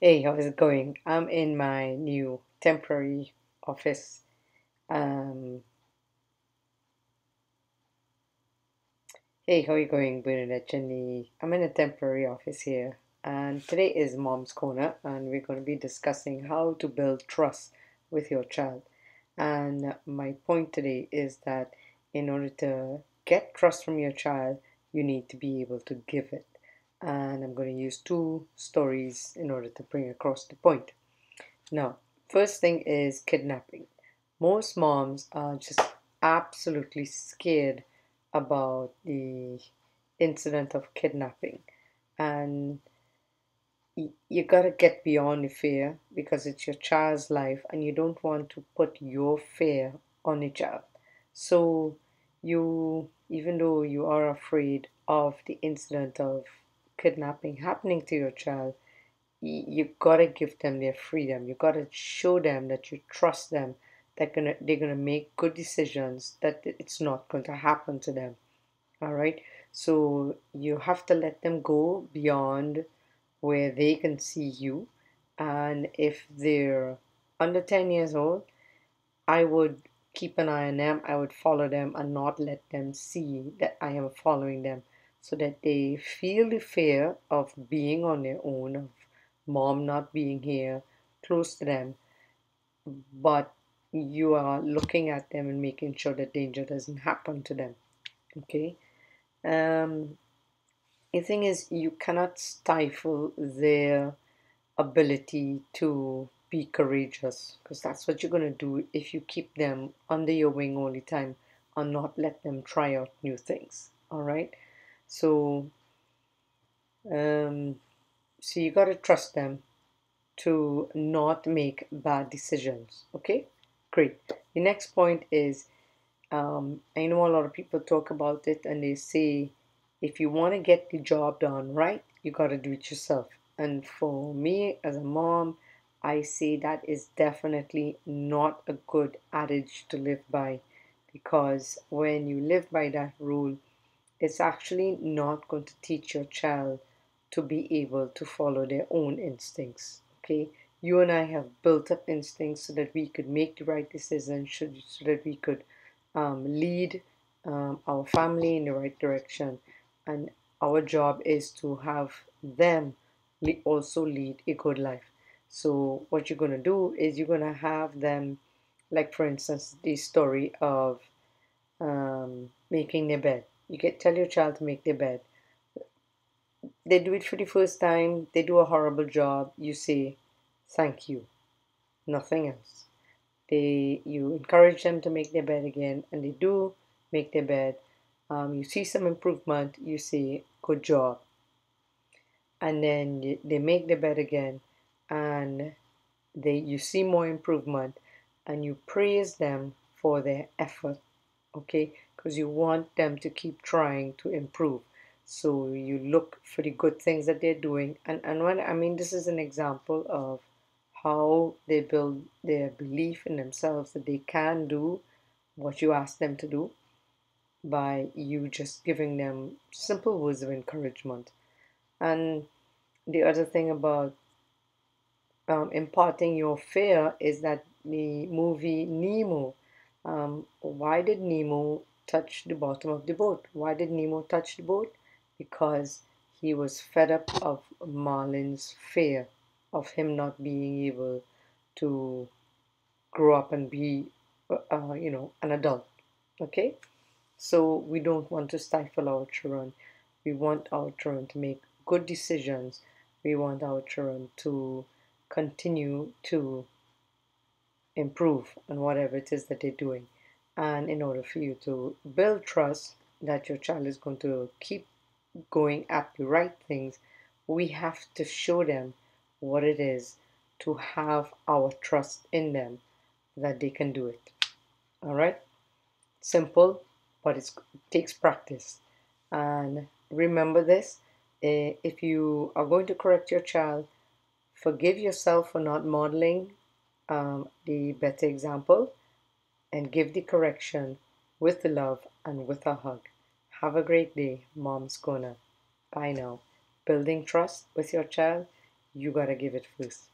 Hey, how's it going? I'm in my new temporary office. Um, hey, how are you going, Bernadette Jenny? I'm in a temporary office here, and today is Mom's Corner, and we're going to be discussing how to build trust with your child. And my point today is that in order to get trust from your child, you need to be able to give it. And I'm going to use two stories in order to bring across the point. Now, first thing is kidnapping. Most moms are just absolutely scared about the incident of kidnapping. And you gotta get beyond the fear because it's your child's life and you don't want to put your fear on the child. So, even though you are afraid of the incident of kidnapping happening to your child, you gotta give them their freedom. You gotta show them that you trust them, that they're gonna make good decisions, that it's not going to happen to them. All right. So you have to let them go beyond where they can see you. And if they're under 10 years old, I would keep an eye on them. I would follow them and not let them see that I am following them so that they feel the fear of being on their own, of mom not being here close to them, but you are looking at them and making sure that danger doesn't happen to them. Okay. Um, the thing is, you cannot stifle their ability to be courageous because that's what you're going to do if you keep them under your wing all the time and not let them try out new things. All right. So, um, so you got to trust them to not make bad decisions. Okay. Great. The next point is I know a lot of people talk about it and they say if you want to get the job done right, you got to do it yourself. And for me as a mom, I say that is definitely not a good adage to live by because when you live by that rule, it's actually not going to teach your child to be able to follow their own instincts. Okay, you and I have built up instincts so that we could make the right decision, so that we could lead our family in the right direction, and our job is to have them also lead a good life. So what you're going to do is you're going to have them, like for instance, the story of making their bed. You get tell your child to make their bed. They do it for the first time. They do a horrible job. You say, "Thank you," nothing else. You encourage them to make their bed again, and they do make their bed. You see some improvement. You say, "Good job," and then they make their bed again, and you see more improvement, and you praise them for their effort, okay? Because you want them to keep trying to improve. So you look for the good things that they're doing. And when I mean, this is an example of how they build their belief in themselves that they can do what you ask them to do by you just giving them simple words of encouragement. And the other thing about imparting your fear is that the movie Nemo, why did Nemo touch the bottom of the boat? Why did Nemo touch the boat? Because he was fed up of Marlin's fear of him not being able to grow up and be, an adult. Okay? So we don't want to stifle our children. We want our children to make good decisions. We want our children to continue to improve on whatever it is that they're doing. And in order for you to build trust that your child is going to keep going at the right things, we have to show them what it is to have our trust in them that they can do it. All right? Simple, but it takes practice. And remember this, if you are going to correct your child, forgive yourself for not modeling the better example and give the correction with the love and with a hug. Have a great day, Mom's Corner. Bye now. Building trust with your child you gotta give it first.